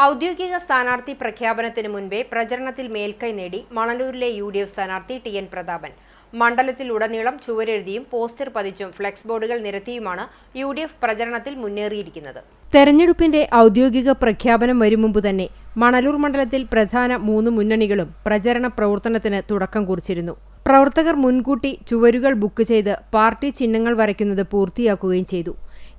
ഔദ്യോഗിക സ്ഥാനാർത്ഥി പ്രഖ്യാപനത്തിന് മുൻപേ പ്രചരണത്തിൽ മേൽക്കൈ നേടി മണലൂരിലെ UDF സ്ഥാനാർത്ഥി TN പ്രതാപൻ. മണ്ഡലത്തിലുടനീളം ചുവരെഴുതിയും പോസ്റ്റർ പതിച്ചും ഫ്ലെക്സ് ബോർഡുകൾ നിരത്തിയുമാണ് UDF പ്രചരണത്തിൽ മുന്നേറിയിരിക്കുന്നത്. തെരഞ്ഞെടുപ്പിന്റെ ഔദ്യോഗിക പ്രഖ്യാപനം വരും മുമ്പ് തന്നെ മണലൂർ മണ്ഡലത്തിൽ പ്രധാന 3 മുന്നണികളും പ്രചരണ പ്രവർത്തനത്തിന് തുടക്കം കുറിച്ചിരുന്നു. പ്രവർത്തകർ മുൻകൂട്ടി ചുവരുകൾ ബുക്ക് ചെയ്ത് പാർട്ടി ചിഹ്നങ്ങൾ വരയ്ക്കുന്നത് പൂർത്തിയാക്കുകയും ചെയ്തു.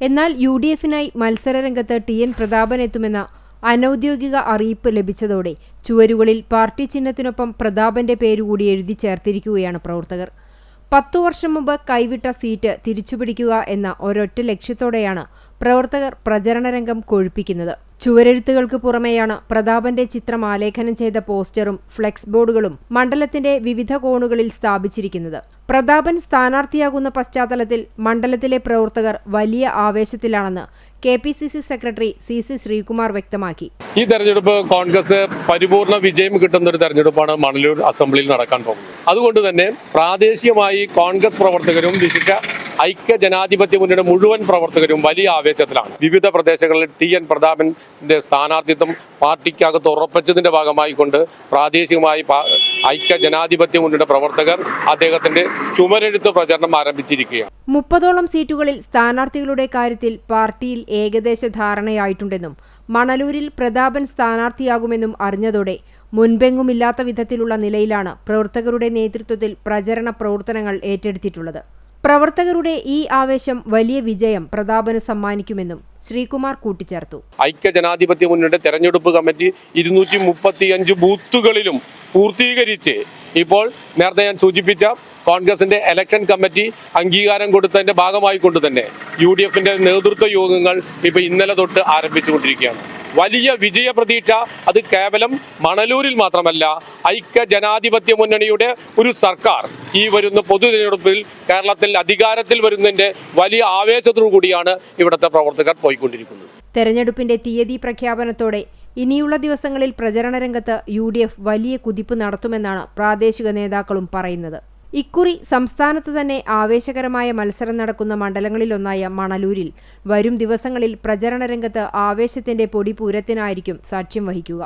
എന്നാൽ UDF-നായി മത്സരരംഗത്ത് TN പ്രതാപൻ എത്തുമെന്ന അനൌദ്യോഗിക അറിയിപ്പ് ലഭിച്ചതോടെ ചുവരുകളിൽ പാർട്ടി ചിഹ്നത്തിനൊപ്പം പ്രതാപന്റെ പേരുകൂടി എഴുതി ചേർത്തിരിക്കുകയാണ് പ്രവർത്തകർ. 10 വർഷം മുമ്പ് കൈവിട്ട സീറ്റ് തിരിച്ചുപിടിക്കുക എന്ന ഒരൊറ്റ ലക്ഷ്യത്തോടെയാണ് പ്രവർത്തകർ പ്രചരണരംഗം കൊഴുപ്പിക്കുന്നത്. ചുവരെഴുത്തുകൾക്ക് പുറമെയാണ് പ്രതാപന്റെ ചിത്രം ആലേഖനം ചെയ്ത പോസ്റ്ററും ഫ്ലെക്സ് ബോർഡുകളും മണ്ഡലത്തിന്റെ വിവിധ കോണുകളിൽ സ്ഥാപിച്ചിരിക്കുന്നത്. പ്രതാപൻ സ്ഥാനാർത്ഥിയാകുന്ന പശ്ചാത്തലത്തിൽ മണ്ഡലത്തിലെ പ്രവർത്തകർ വലിയ ആവേശത്തിലാണെന്ന് KPCC സെക്രട്ടറി CC ശ്രീകുമാർ വ്യക്തമാക്കി. ഈ തെരഞ്ഞെടുപ്പ് കോൺഗ്രസ് പരിപൂർണ വിജയം കിട്ടുന്ന ഒരു തെരഞ്ഞെടുപ്പാണ് മണലൂർ അസംബ്ലിയിൽ നടക്കാൻ പോകുന്നത്. അതുകൊണ്ട് തന്നെ പ്രാദേശികമായി കോൺഗ്രസ് പ്രവർത്തകരും വിശിഷ്ട ഐക്യ ജനാധിപത്യ മുന്നണിയുടെ മുഴുവൻ പ്രവർത്തകരും വലിയ ആവേശത്തിലാണ്. വിവിധ പ്രദേശങ്ങളിൽ TN പ്രതാപന്റെ സ്ഥാനാർത്ഥിത്വം പാർട്ടിക്കകത്ത് ഉറപ്പിച്ചതിന്റെ ഭാഗമായി കൊണ്ട് പ്രാദേശികമായി ഐക്യ ജനാധിപത്യ മുന്നണിയുടെ പ്രവർത്തകർ അദ്ദേഹത്തിന്റെ ചുമരെഴുത്ത് പ്രചരണം ആരംഭിച്ചിരിക്കുകയാണ്. 30ഓളം സീറ്റുകളിൽ സ്ഥാനാർത്ഥികളുടെ കാര്യത്തിൽ പാർട്ടിയിൽ ഏകദേശ ധാരണയായിട്ടുണ്ടെന്നും മണലൂരിൽ പ്രതാപൻ സ്ഥാനാർത്ഥിയാകുമെന്നും അറിഞ്ഞതോടെ മുൻപെങ്ങുമില്ലാത്ത വിധത്തിലുള്ള നിലയിലാണ് പ്രവർത്തകരുടെ നേതൃത്വത്തിൽ പ്രചരണ പ്രവർത്തനങ്ങൾ ഏറ്റെടുത്തിട്ടുള്ളത്. പ്രവർത്തകരുടെ ഈ ആവേശം വലിയ വിജയം പ്രതാപന് സമ്മാനിക്കുമെന്നും ശ്രീകുമാർ കൂട്ടിച്ചേർത്തു. ഐക്യ ജനാധിപത്യ മുന്നണിയുടെ തെരഞ്ഞെടുപ്പ് കമ്മിറ്റി 235 ബൂത്തുകളിലും പൂർത്തീകരിച്ച് ഇപ്പോൾ നേരത്തെ ഞാൻ സൂചിപ്പിച്ച കോൺഗ്രസിന്റെ ഇലക്ഷൻ കമ്മിറ്റി അംഗീകാരം കൊടുത്തതിന്റെ ഭാഗമായി കൊണ്ട് തന്നെ UDF-ന്റെ നേതൃത്വ യോഗങ്ങൾ ഇപ്പോൾ ഇന്നലെ തൊട്ട് ആരംഭിച്ചുകൊണ്ടിരിക്കുകയാണ്. വലിയ വിജയ പ്രതീക്ഷ അത് കേവലം മണലൂരിൽ മാത്രമല്ല, ഐക്യ ജനാധിപത്യ മുന്നണിയുടെ ഒരു സർക്കാർ ഈ വരുന്ന പൊതു തിരഞ്ഞെടുപ്പിൽ കേരളത്തിൽ അധികാരത്തിൽ വരുന്നതിന്റെ വലിയ ആവേശത്തോടു കൂടിയാണ് ഇവിടുത്തെ പ്രവർത്തകർ പോയിക്കൊണ്ടിരിക്കുന്നത്. തെരഞ്ഞെടുപ്പിന്റെ തീയതി പ്രഖ്യാപനത്തോടെ ഇനിയുള്ള ദിവസങ്ങളിൽ പ്രചരണ രംഗത്ത് UDF വലിയ കുതിപ്പ് നടത്തുമെന്നാണ് പ്രാദേശിക നേതാക്കളും പറയുന്നത്. ഇക്കുറി സംസ്ഥാനത്ത് തന്നെ ആവേശകരമായ മത്സരം നടക്കുന്ന മണ്ഡലങ്ങളിലൊന്നായ മണലൂരിൽ വരും ദിവസങ്ങളിൽ പ്രചരണ രംഗത്ത് ആവേശത്തിന്റെ പൊടിപൂരത്തിനായിരിക്കും സാക്ഷ്യം വഹിക്കുക.